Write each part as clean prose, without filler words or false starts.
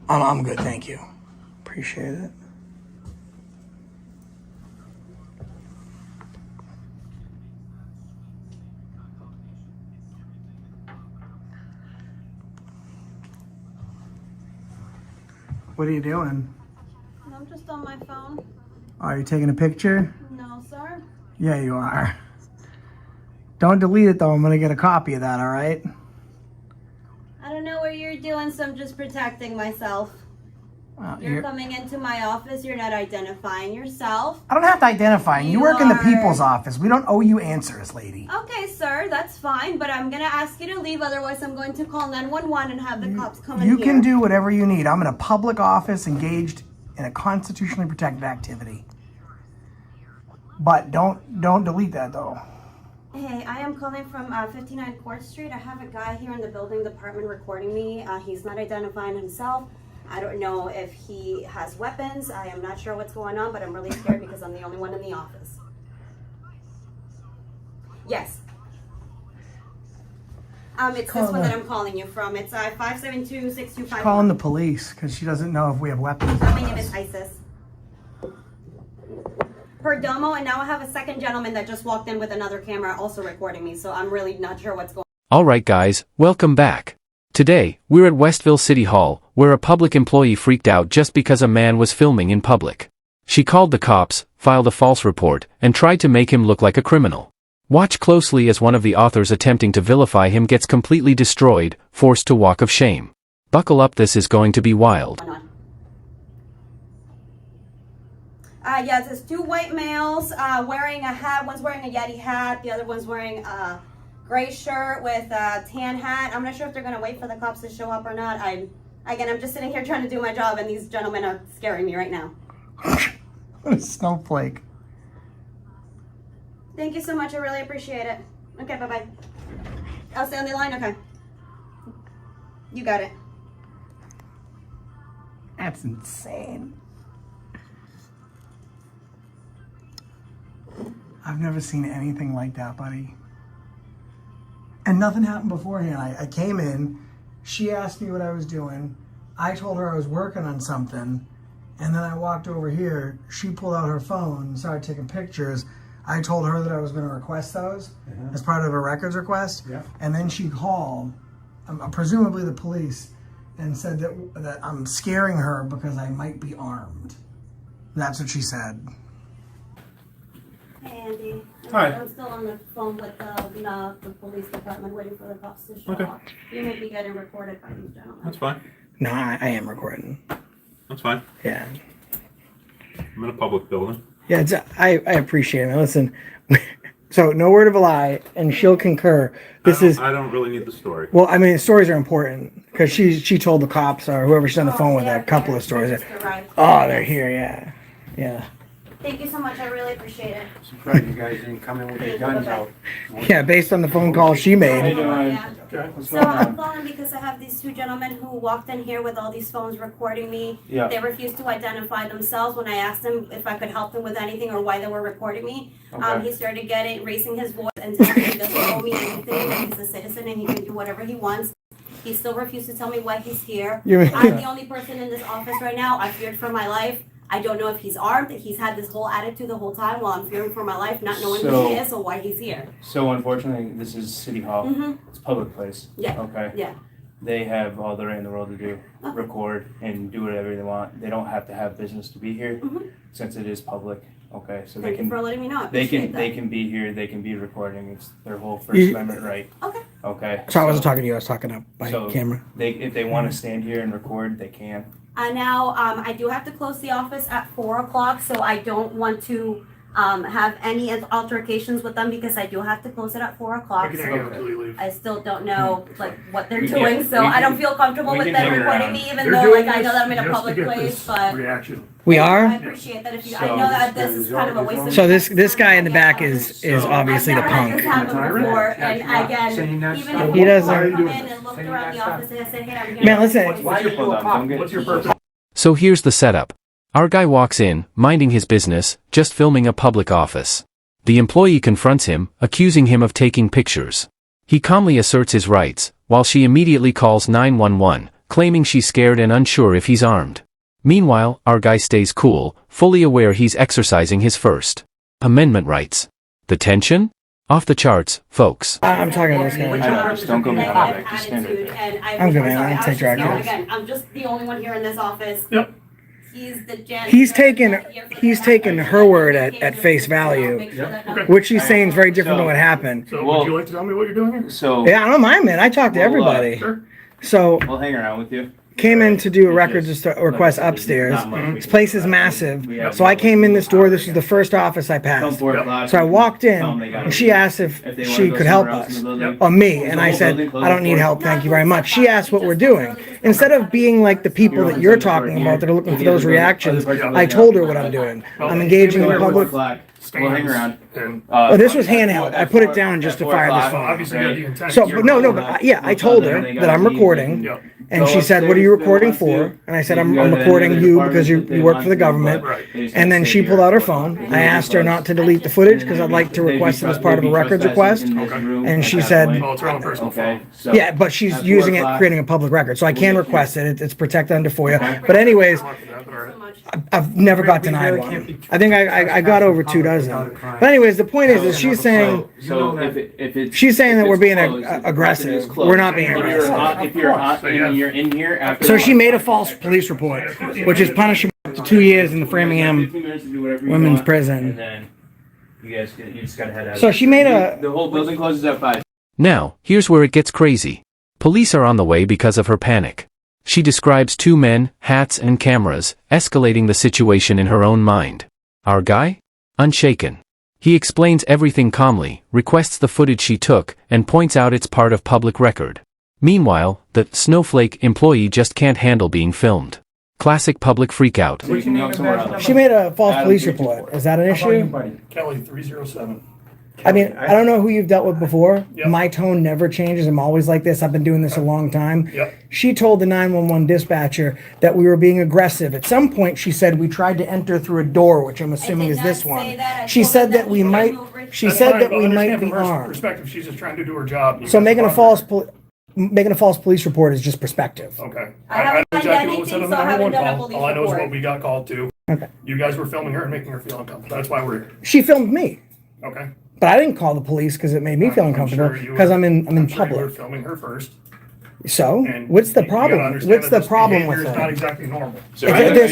I'm good, thank you. Appreciate it. What are you doing? I'm just on my phone. Are you taking a picture? No, sir. Yeah, you are. Don't delete it though, I'm gonna get a copy of that, alright? I don't know what you're doing, so I'm just protecting myself. You're coming into my office, you're not identifying yourself. I don't have to identify. You work in the people's office. We don't owe you answers, lady. Okay, sir, that's fine, but I'm gonna ask you to leave, otherwise I'm going to call 911 and have the cops come in here. You can do whatever you need. I'm in a public office engaged in a constitutionally protected activity. But don't delete that though. Hey, I am calling from 59 Court Street. I have a guy here in the building department recording me. He's not identifying himself. I don't know if he has weapons. I am not sure what's going on, but I'm really scared because I'm the only one in the office. Yes. It's this one that I'm calling you from. It's 572-6251. Calling the police because she doesn't know if we have weapons. My name is Isis. Perdomo, and now I have a second gentleman that just walked in with another camera also recording me, so I'm really not sure what's going on. Alright guys, welcome back. Today, we're at Westville City Hall, where a public employee freaked out just because a man was filming in public. She called the cops, filed a false report, and tried to make him look like a criminal. Watch closely as one of the authors attempting to vilify him gets completely destroyed, forced to walk of shame. Buckle up, this is going to be wild. Yeah, there's two white males wearing a hat. One's wearing a Yeti hat, the other one's wearing a gray shirt with a tan hat. I'm not sure if they're gonna wait for the cops to show up or not. I'm just sitting here trying to do my job, and these gentlemen are scaring me right now. What a snowflake. Thank you so much, I really appreciate it. Okay, bye-bye. I'll stay on the line, okay. You got it. That's insane. I've never seen anything like that, buddy. And nothing happened beforehand. I came in, she asked me what I was doing, I told her I was working on something, and then I walked over here, she pulled out her phone and started taking pictures. I told her that I was going to request those as part of a records request, and then she called, presumably the police, and said that I'm scaring her because I might be armed. That's what she said. Hey, Andy. Hi. I'm still on the phone with the police department waiting for the cops to show up. You may be getting recorded by these gentlemen. That's fine. No, I am recording. That's fine. Yeah. I'm in a public building. Yeah, I appreciate it. Listen, so no word of a lie, and she'll concur. I don't really need the story. Well, I mean, stories are important because she told the cops or whoever she's on the phone with a couple of stories. Oh, they're here, yeah. Yeah. Thank you so much, I really appreciate it. Surprised you guys didn't come in with your guns out. Yeah, based on the phone call she made. So I'm calling because I have these two gentlemen who walked in here with all these phones recording me. Yeah. They refused to identify themselves when I asked them if I could help them with anything or why they were recording me. Okay. He started raising his voice and telling me he doesn't owe me anything, that he's a citizen and he can do whatever he wants. He still refused to tell me why he's here. I'm the only person in this office right now. I feared for my life. I don't know if he's armed. He's had this whole attitude the whole time while I'm fearing for my life, not knowing who he is or why he's here. So unfortunately, this is City Hall. It's a public place. Yeah. Okay. Yeah. They have all the right in the world to do, record and do whatever they want. They don't have to have business to be here, since it is public. Okay, so Thank you for letting me know. I they appreciate can be here. They can be recording. It's their whole First Amendment right. Okay. Okay. So I wasn't talking to you. I was talking to my So camera. if they want to stand here and record, they can. Now, I do have to close the office at 4 o'clock, so I don't want to have any altercations with them because I do have to close it at 4 o'clock. So I still don't know what they're doing, so I don't feel comfortable with them recording me, even though I know that I'm in a public place. But We I are. appreciate that. I know that this is kind of a waste of So this guy in the back is obviously the I've never had punk. this happen before, and again, even if He doesn't- I come in and looked around the office and I said, hey, I'm here. Man, listen. What's your purpose? So here's the setup. Our guy walks in, minding his business, just filming a public office. The employee confronts him, accusing him of taking pictures. He calmly asserts his rights, while she immediately calls 911, claiming she's scared and unsure if he's armed. Meanwhile, our guy stays cool, fully aware he's exercising his First Amendment rights. The tension? Off the charts, folks. I'm talking to this guy. Don't go behind my back. Just stand Attitude, there. and I'm good, man. I don't take sorry, directions. again, I'm just the only one here in this office. Yep. He's the janitor. He's taken her word at face value. Okay. What she's saying is very different than what happened. So Well- would you like to tell me what you're doing here? So Yeah, I don't mind, man. I talk to everybody. Sure. So we'll hang around with you. came in to do a records request upstairs. This place is massive. So I came in this door. This was the first office I passed. So I walked in, and she asked if she could help us, or me, and I said, I don't need help, thank you very much. She asked what we're doing. Instead of being like the people that you're talking about that are looking for those reactions, I told her what I'm doing. I'm engaging in public. We'll hang around. And Oh, this was handheld. I put it down just to fire this phone. obviously you had the intent. So, but yeah, I told her that I'm recording. Yeah. And she said, what are you recording for? And I said, I'm recording you because you work for the government. Right. And then she pulled out her phone. I asked her not to delete the footage because I'd like to request it as part of a records request. And she said, Well, it's her own personal phone. yeah, but she's using it, creating a public record. So I can request it. It's protected under FOIA. But anyways, All right. I've never got denied one. I think I got over 2 dozen. But anyways, the point is she's saying, So if it's she's saying that if we're it's being closed, aggressive. it's closed. We're not being If aggressive. If you're hot and you're in here after. So she made a false police report, which is punishable up to 2 years in the Framingham 15 minutes to do whatever you women's want, prison. And then you just gotta head out. So she made a. The whole building closes at 5. Now, here's where it gets crazy. Police are on the way because of her panic. She describes 2 men, hats and cameras, escalating the situation in her own mind. Our guy? Unshaken. He explains everything calmly, requests the footage she took, and points out it's part of public record. Meanwhile, the snowflake employee just can't handle being filmed. Classic public freakout. So you can go somewhere else. She made a false police report. Is that an issue? Kelly 307. I mean, I don't know who you've dealt with before. Yep. My tone never changes. I'm always like this. I've been doing this a long time. Yep. She told the 911 dispatcher that we were being aggressive. At some point, she said we tried to enter through a door, which I'm assuming is this one. She said that we might. She That's said fine, that but we might understand be from her armed. perspective, she's just trying to do her job. You So guys making a bother her. false police report is just perspective. Okay. I I know haven't done exactly what was said on anything, the so I haven't 911 done a call. police All I know is report. what we got called to. Okay. You guys were filming her and making her feel uncomfortable. That's why we're here. She filmed me, Okay. but I didn't call the police because it made me feel I'm uncomfortable sure you because were- I'm in sure you were public. filming her first. So And what's the you gotta problem? understand What's that the this problem behavior with is not that? exactly normal. There's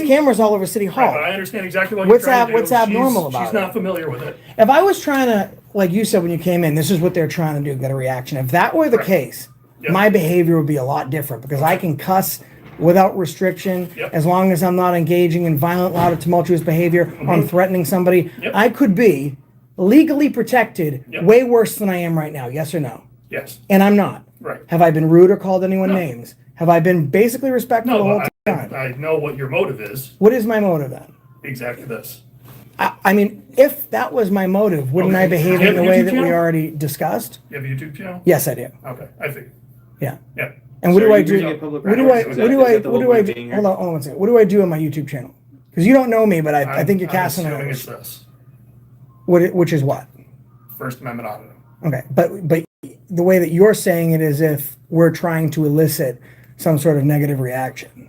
cameras all over City Right, but I Hall. understand exactly what What's you're trying to do. what's abnormal about She's it? not familiar with it. If I was trying to, like you said when you came in, this is what they're trying to do, get a reaction. If that were the Right. case, Yep. my behavior would be a lot different because I can cuss without restriction Yep. as long as I'm not engaging in violent, loud, or tumultuous behavior or I'm threatening somebody. Yep. I could be legally protected Yep. way worse than I am right now. Yes or no? Yes. And I'm not. Right. Have I been rude or called anyone No. names? Have I been basically respectful the No, whole but time? I know what your motive is. What is my motive then? Exactly this. I mean, if that was my motive, wouldn't I Okay. behave Do you in have the a way YouTube that we channel? already discussed? You have a YouTube channel? Yes, I do. Okay, I think. Yeah. Yeah. And what So do are I you do? doing a public What do record? I? Is What that- do is I? that the What whole do I? point do? being here? Hold on one second. What do I do on my YouTube channel? Because you don't know me, but I think you're casting I'm assuming it's it. this. Which is what? First Amendment auditor. Okay, but the way that you're saying it is if we're trying to elicit some sort of negative reaction.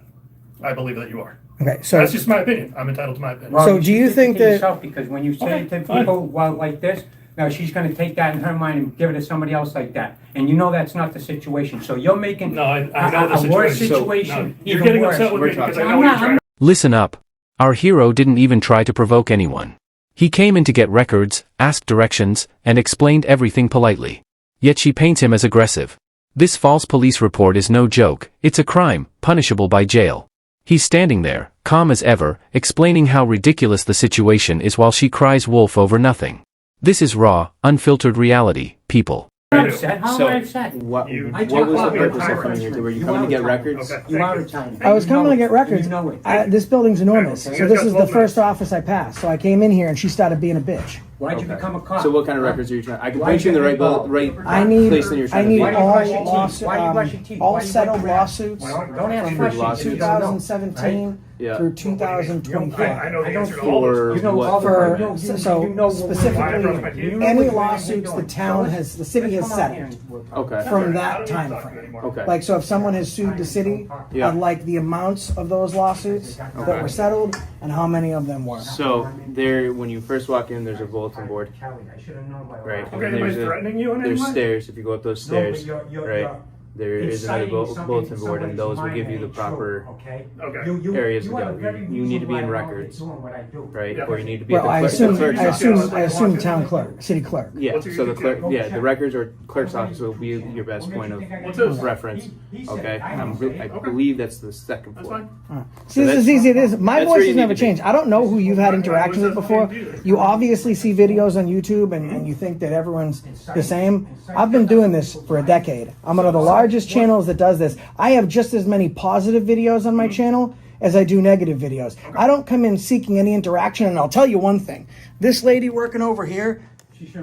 I believe that you are. Okay, so That's just my opinion. I'm entitled to my opinion. So do you think that- yourself, because when you say it to fine. people well like this, now she's going to take that in her mind and give it to somebody else like that, and you know that's not the situation. So you're making No, I know the a worse situation. situation No, you're even getting worse. upset with me We're because I talking- know what you're trying to Listen up. Our hero didn't even try to provoke anyone. He came in to get records, asked directions, and explained everything politely. Yet she paints him as aggressive. This false police report is no joke, it's a crime, punishable by jail. He's standing there, calm as ever, explaining how ridiculous the situation is while she cries wolf over nothing. This is raw, unfiltered reality, people. You're upset? How So- am I upset? What You- was I the talk purpose about of coming here? Were you You coming to are get Italian. records? Okay. You are Italian. I was You coming know to get it. records. You know it. This building's enormous, Okay. so You this got is the 12 first minutes. office I passed. So I came in here and she started being a bitch. Why'd you Okay. become a cop? So what kind of records are you trying? I can Why'd put you in the you right, get involved? I need place than you're I trying need to Why be. you brush your all teeth? Why you brush your teeth? all Why you settled went back? lawsuits Well, don't ask from questions. lawsuits. You don't know. 2017 Yeah. through I 2025. know the I don't answer to all For those. You know what all the For you know so what we're specifically, doing. You know any what we're lawsuits the doing. town has, the city has Come out here settled and we'll talk. Okay. from I that don't need to time talk to you frame. anymore. Okay. Like, so if someone has sued the city, Yeah. I'd like the amounts of those lawsuits that were settled and how many of them were. So there, when you first walk in, there's a bulletin board, Kelly, I should have known by now. right? Okay, And anybody's there's threatening you in any there's way? stairs. If you go up those No, but stairs, you're right? There is another inciting something bulletin in board, and those will somebody's give you the mind proper, that ain't true, Okay. okay? areas to you have go. a very You need to be in reason why I'm records. doing what I do. right? Yeah. Or you need to be Well, at I the assume, clerk's I office. assume, I assume town clerk, city clerk. Yeah, What's your so the clerk, UTT? yeah, the records or clerk's office will be your best point of What's this? reference. He said, Okay, I don't I say it. believe that's the second That's floor. fine. See, this is that's- easy. It is. My that's voice where you has need never to be. changed. I don't know who you've had interactions with before. You obviously see videos on YouTube and you think that everyone's the same. I've been doing this for a decade. I'm one of the largest channels that does this. I have just as many positive videos on my channel as I do negative videos. I don't come in seeking any interaction, and I'll tell you one thing. This lady working over here,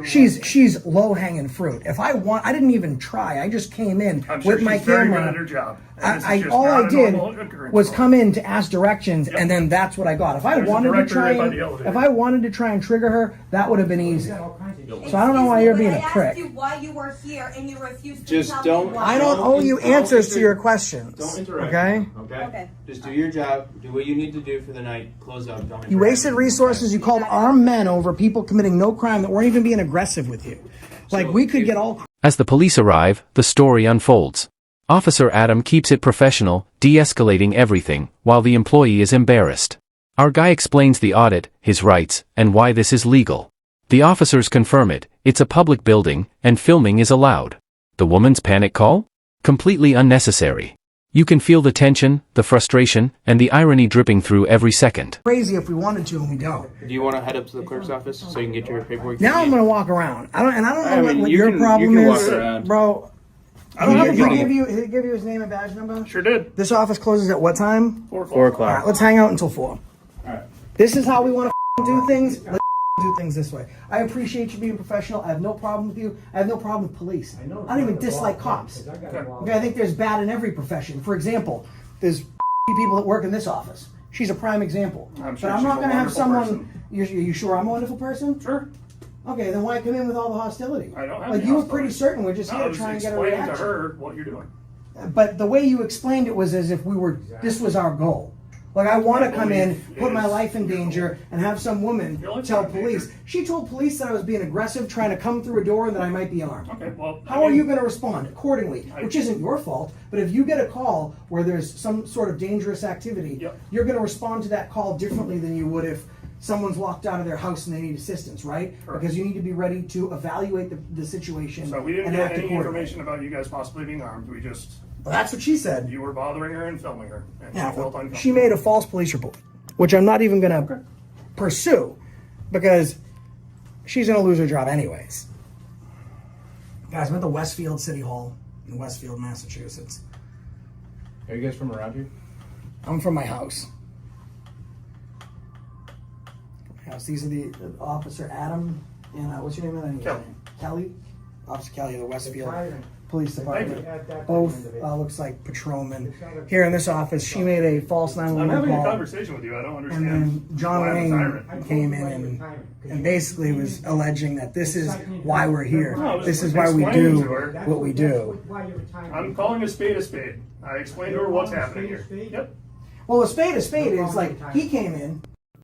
she's low hanging fruit. If I want, I didn't even try. I just came in I'm sure with my she's very good at camera. her job. And this is just All not I a did normal occurrence. was come in to ask directions, and then that's what I got. If I There's a wanted to director try, right by and, the elevator. if I wanted to try and trigger her, that would have been easy. All kinds of So I don't know why you're being a I prick. asked you why you were here and you refused to Just tell don't- me why. I don't owe you Don't answers to inter- your questions. Don't interrupt. Okay? Okay? Okay. Just do your job, do what you need to do for the night, close up, don't You interrupt. wasted resources. You called armed men over people committing no crime that weren't even being aggressive with you. Like, So we could if- get all. As the police arrive, the story unfolds. Officer Adam keeps it professional, de-escalating everything, while the employee is embarrassed. Our guy explains the audit, his rights, and why this is legal. The officers confirm it, it's a public building, and filming is allowed. The woman's panic call? Completely unnecessary. You can feel the tension, the frustration, and the irony dripping through every second. Crazy if we wanted to, and we don't. Do you want to head up to the clerk's office so you can get your paperwork? Now I'm gonna walk around. I don't know I mean, what you your can- problem you can is, walk around. bro. I don't have a He problem. give you his name and badge number. Sure did. This office closes at what time? 4 4 o'clock. All right, o'clock. let's hang out until 4. Alright. This is how we want to do things. Let's do things this way. I appreciate you being professional. I have no problem with you. I have no problem with police. I don't even dislike cops. Okay, I think there's bad in every profession. For example, there's people that work in this office. She's a prime example. I'm sure But I'm she's not a going to have wonderful someone. person. You sure I'm a wonderful person? Sure. Okay, then why come in with all the hostility? I don't have Like any you were hostility. pretty certain we're just No, here I to was try and get a explaining reaction. to her what you're doing. But the way you explained it was as if this was our goal. Like, I want to come in, put my life in danger, and have some woman Your life's tell not in police. danger. She told police that I was being aggressive, trying to come through a door, and that I might be armed. Okay, well. How are you going to respond accordingly? Which isn't your fault, but if you get a call where there's some sort of dangerous activity, Yep. you're going to respond to that call differently than you would if someone's locked out of their house and they need assistance, right? Correct. Because you need to be ready to evaluate the situation So we didn't and get act any accordingly. information about you guys possibly being armed. We just, Well, that's what she said. you were bothering her and filming her. And Yeah, she felt well, uncomfortable. she made a false police report, which I'm not even going to pursue because she's going to lose her job anyways. Guys, I'm at the Westfield City Hall in Westfield, Massachusetts. Are you guys from around here? I'm from my house. These are the Officer Adam and what's your name? Kelly. Kelly. Officer Kelly of the Westfield Tyrant. Police Thank Department. Both looks like patrolmen. Here in this office, she made a false I'm 911 having a call. conversation with you. I don't And understand. then John why I'm a Wayne tyrant. came in and basically was alleging that this is why we're here. No, I was This is why we explaining do to her. what we do. I'm calling a spade a spade. I explained to her what's happening here. Yep. Well, a spade is like, he came in,